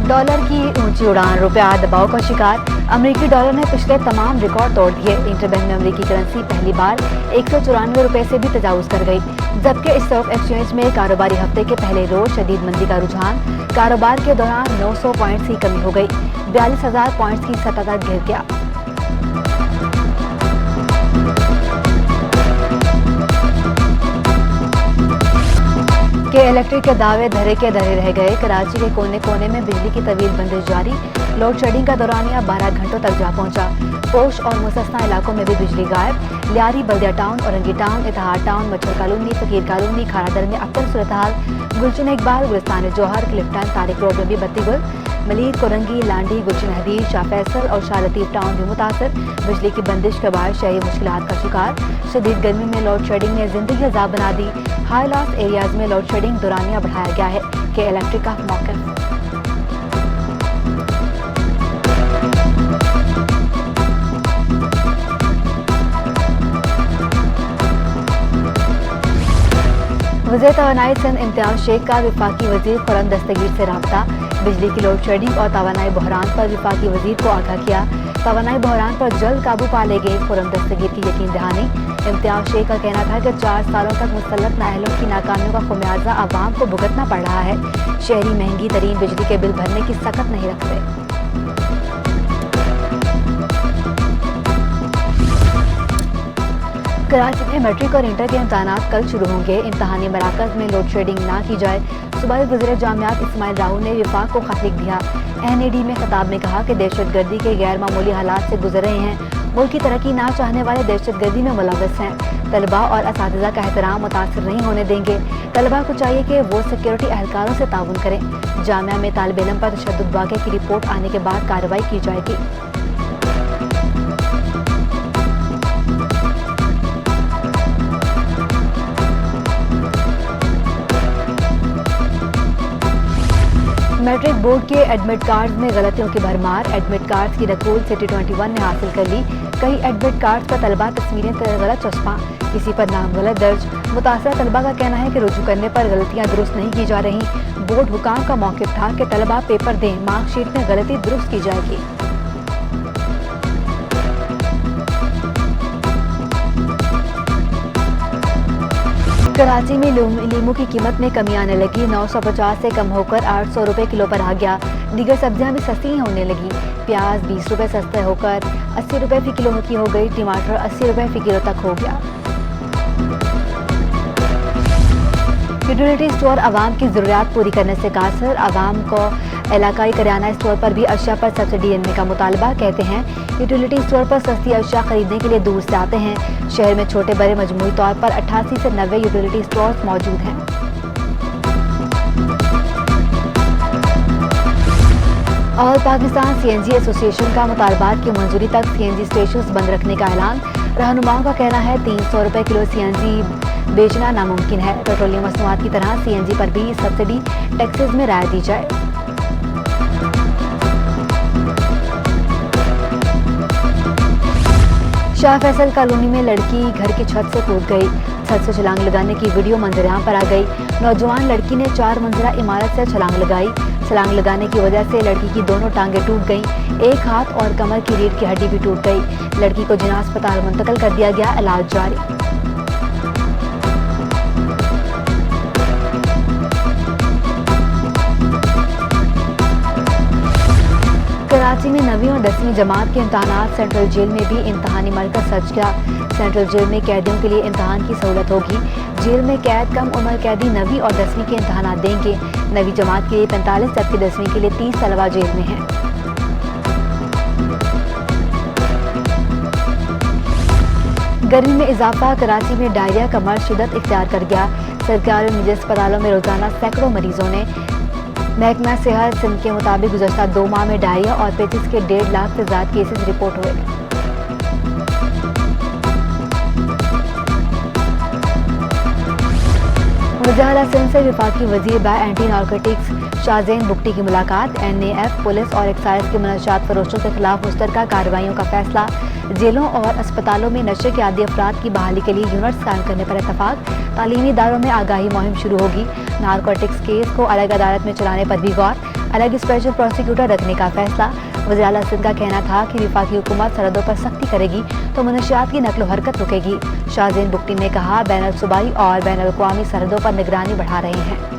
Dollar की ऊंची उड़ान, रुपया दबाव का शिकार। अमेरिकी डॉलर ने पिछले तमाम रिकॉर्ड तोड़ दिए। इंटरबैंक में अमेरिकी करेंसी पहली बार 194 रुपए से भी तजावुज कर गई। जबकि स्टॉक एक्सचेंज में कारोबारी हफ्ते के पहले रोज शदीद मंदी का रुझान। कारोबार के दौरान 900 पॉइंट्स की कमी हो गई, 42,000 पॉइंट्स की सतह तक गिर गया। के इलेक्ट्रिक के दावे धरे के धरे रह गए। कराची के कोने कोने में बिजली की तवील बंदिश जारी। लोड शेडिंग का दौरानिया 12 घंटों तक जा पहुंचा। पोश और मुसस्ना इलाकों में भी बिजली गायब। लियारी, बल्दिया टाउन, औरंगी टाउन, इतिहाद टाउन, मच्छर कॉलोनी, फकीर कॉलोनी, खारादर में अबतर सूरत हाल। गुलशन इकबाल, गुलिस्तान जौहर, क्लिफ्टन, तारिक रोड में भी बत्ती गुल। मलीर, कोरंगी, लांडी, गुलशन हदीद, शाह फैसल और शाह लतीफ टाउन भी मुतासर। बिजली की बंदिश के बाद शहरी मुश्किलात का शिकार। शदीद गर्मी में लोड शेडिंग ने जिंदगी अजाब बना दी। हाई लॉस एरियाज में लोड शेडिंग दौरानिया बढ़ाया गया है। के इलेक्ट्रिक का मौका। वज़ीर तवानाई सिंध इम्तियाज शेख का वफाकी वजीर खुर्रम दस्तगीर से रब्ता। बिजली की लोड शेडिंग और तवानाई बहरान पर वफाकी वजीर को आगाह किया। तवानाई बहरान पर जल्द काबू पा लेंगे खुर्रम दस्तगीर की यकीन दहानी। इम्तियाज शेख का कहना था कि 4 सालों तक मुसल्लत नाअहलों की नाकामियों का खुमियाजा आवाम को भुगतना पड़ रहा है। शहरी महंगी तरीन बिजली के बिल भरने की सकत नहीं रखते। कराची में मैट्रिक और इंटर के इम्तहानात कल शुरू होंगे। इम्तहानी मराकज़ में लोड शेडिंग ना की जाए। सूबाई वज़ीर जामियात इस्माइल राहू ने विफाक को खत लिख दिया। NAD में खिताब में कहा कि दहशतगर्दी के गैर मामूली हालात से गुजर रहे हैं। मुल्क की तरक्की ना चाहने वाले दहशतगर्दी में मुलव्वस हैं। तलबा और असातिज़ा का एहतराम मुतासर नहीं होने देंगे। तलबा को चाहिए कि वो सिक्योरिटी एहलकारों से ताउन करें। जामिया में तालिब इल्म पर तशद्दुद वाक़े की रिपोर्ट आने के बाद कार्रवाई की जाएगी। मैट्रिक बोर्ड के एडमिट कार्ड में गलतियों की भरमार। एडमिट कार्ड की नकूल सिटी 21 ने हासिल कर ली। कई एडमिट कार्ड पर तलबा तस्वीरें गलत चस्पा, किसी पर नाम गलत दर्ज। मुतासरा तलबा का कहना है कि रुजू करने पर गलतियां दुरुस्त नहीं की जा रही। बोर्ड हुकाम का मौक़िफ़ था कि तलबा पेपर दें, मार्कशीट में गलती दुरुस्त की जाएगी। कराची में लीमू की कीमत में कमी आने लगी। 950 से कम होकर 800 रुपये किलो पर आ गया। दीगर सब्जियां भी सस्ती होने लगी। प्याज 20 रुपये सस्ते होकर 80 रुपये फी किलो की हो गई। टमाटर 80 रुपये फी किलो तक हो गया। यूटिलिटी स्टोर आवाम की ज़रूरियात पूरी करने से कासर। आवाम को इलाकाई करियाना स्टोर पर भी अशिया पर सब्सिडी देने का मुतालबा। कहते हैं यूटिलिटी स्टोर पर सस्ती अशिया खरीदने के लिए दूर से आते हैं। शहर में छोटे बड़े मजमूई तौर पर 88 से 90 यूटिलिटी स्टोर्स मौजूद हैं। और पाकिस्तान CNG एसोसिएशन का मुतालबात की मंजूरी तक CNG स्टेशन बंद रखने का ऐलान। रहनुमाओं का कहना है 300 रुपये किलो CNG बेचना नामुमकिन है। पेट्रोलियम मसनूआत की तरह CNG पर भी सब्सिडी टैक्सेस में राय दी जाए। शाह फैसल कॉलोनी में लड़की घर की छत से कूद गई। छत से छलांग लगाने की वीडियो मंजरेआम पर आ गई। नौजवान लड़की ने 4 मंजिला इमारत से छलांग लगाई। छलांग लगाने की वजह से लड़की की दोनों टांगें टूट गईं। एक हाथ और कमर की रीढ़ की हड्डी भी टूट गई। लड़की को जिला अस्पताल मुंतकिल कर दिया गया, इलाज जारी। कराची में 9वीं और 10वीं जमात के इम्तहानात। सेंट्रल जेल में भी इम्तहानी मरकज़ सज गया। सेंट्रल जेल में कैदियों के लिए इम्तहान की सहूलत होगी। जेल में कैद कम उम्र कैदी 9वीं और 10वीं के इम्तहानात देंगे। 9वीं जमात के लिए 45 जबकि 10वीं के लिए 30 तलबा जेल में हैं। गर्मी में इजाफा। कराची में डायरिया का मर्ज शिद्दत इख्तियार कर गया। सरकारी और निजी अस्पतालों में रोजाना सैकड़ों मरीजों ने। महकमा सेहत सिंध के मुताबिक गुज़श्ता 2 माह में डायरिया और पेचिस के 1.5 लाख से ज्यादा केसेस रिपोर्ट हुए। वज़ीर सिंध से वफाकी वजीर bye anti narcotics Shahzain Bugti की मुलाकात। NAF पुलिस और एक्साइज के मनशात फरोशों के खिलाफ मुश्तरका कार्रवाइयों का फैसला। जेलों और अस्पतालों में नशे के आदी अफराद की बहाली के लिए यूनिट्स कायम करने पर इत्तफाक। तालीमी इदारों में आगाही मुहिम शुरू होगी। नारकोटिक्स केस को अलग अदालत में चलाने पर भी गौर। अलग स्पेशल प्रोसिक्यूटर रखने का फैसला। वज़ीर आला सिंध का कहना था कि वफाकी हुकूमत सरहदों पर सख्ती करेगी तो मनशियात की नकलो हरकत रुकेगी। शाहजेन बुगटी ने कहा, बैनुल सूबाई और बैनुल अक़वामी सरहदों पर निगरानी बढ़ा रहे हैं।